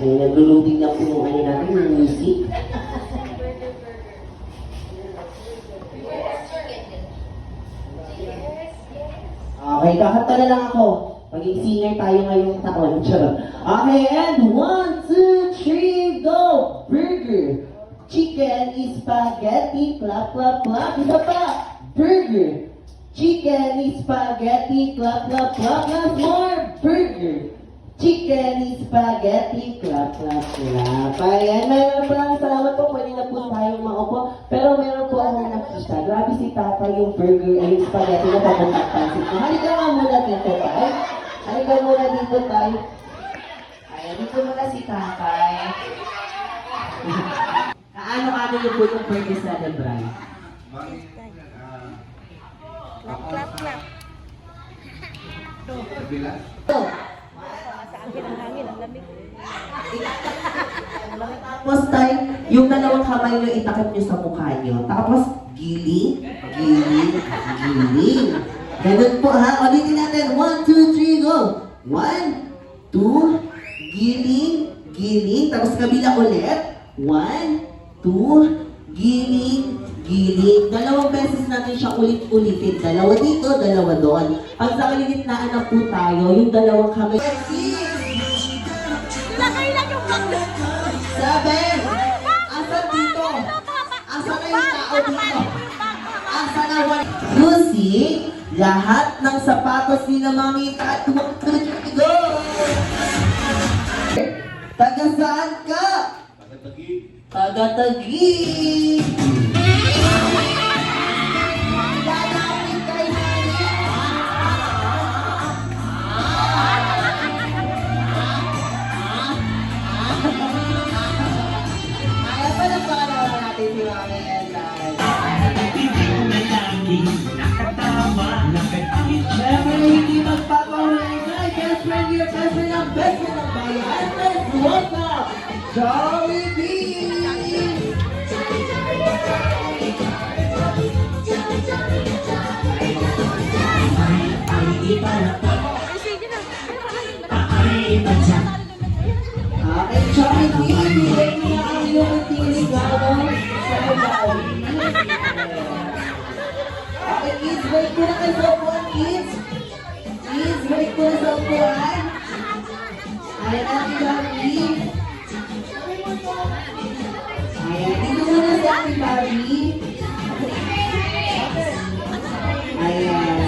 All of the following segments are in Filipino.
Nagluluting lang po yung ano natin, yung music. Okay, kakanta na lang ako. Maging singer tayo ngayong taon. Okay, and 1, 2, 3, go! Burger! Chicken, spaghetti, clap, clap, clap. Isa pa! Burger! Chicken, spaghetti, clap, clap, clap. Last more! Burger! Chicken, spaghetti, clap, clap, clap. Ayan, maraming salamat po. Pwede na po tayong maupo. Pero meron po akong nakita. Grabe si Tata yung burger ay yung spaghetti na papunta pansit ko. Halika nga muna dito tayo. Halika muna dito tayo. Ayan, dito muna si Tatay. Ano yung po yung burger sa Debray? Clap, clap, clap. Sa akin ang hangin, ang lamig. Tapos tayo, yung dalawang kamay nyo itakip nyo sa mukha nyo. Tapos, giling, giling, giling. Ganun po ha. Ulitin natin. 1, 2, 3, go! 1, 2, giling, giling. Tapos kabila ulit. 1, 2, giling, giling. Dalawang beses natin siya ulit-ulitin. Dalawa dito, dalawa doon. Pag sa kaligitnaan na po tayo, yung dalawang kamay. Lagay lang yung bag. Sabi! Asan dito? Asan na yung tao dito? Asan na wala? Lucy, lahat ng sapatos ni na Mami Tatwag go! Taga saan ka? Taga-Taguig! Lalapit kay Nani! Kaya pala para natin si Mami Enday. Siyempre hindi magpapahuli kay best friend your best friend ang best friend ng bayan. Let's welcome Jollibee! Okay, Jollibee, ibigay niya ang iyong tinigawan sa Jollibee. Okay, kids, wait ko na kayo sa upuan, kids. Kids, wait ko na sa upuan. Ayan na si Jollibee. Ayan, dito muna si Ate Barbie. Ayan.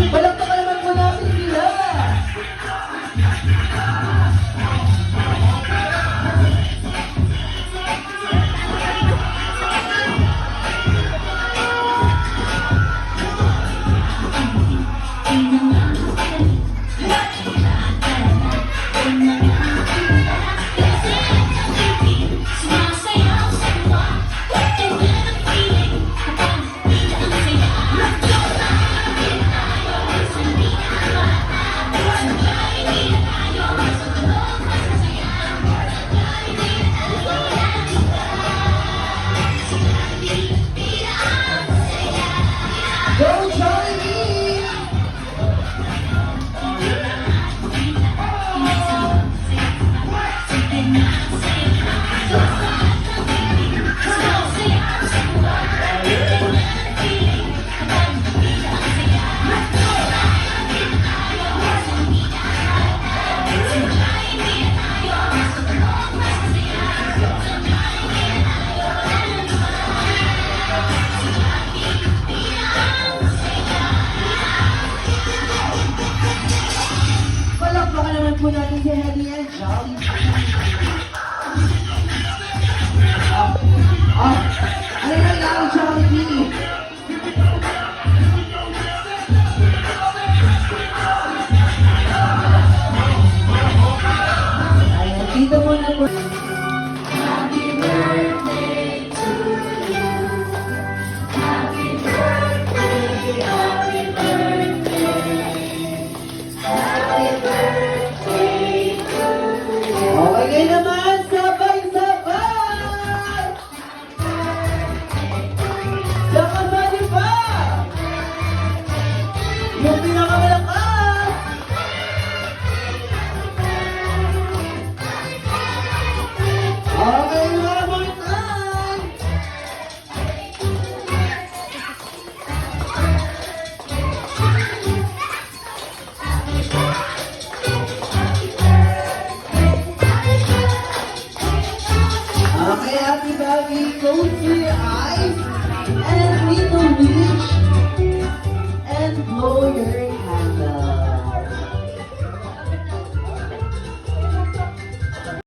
Palakpakan naman po natin sila. Go Jollibee! Palakpakan naman po natin si Hedy and Jollibee. Ano na lang, Jollibee? Ayan, dito muna po. Happy birthday to you. Happy birthday, happy birthday. Happy birthday to you. Okay naman, sabay-sabay! Sabay-sabay pa! Okay, Happy Baggy, close your eyes and little reach and blow your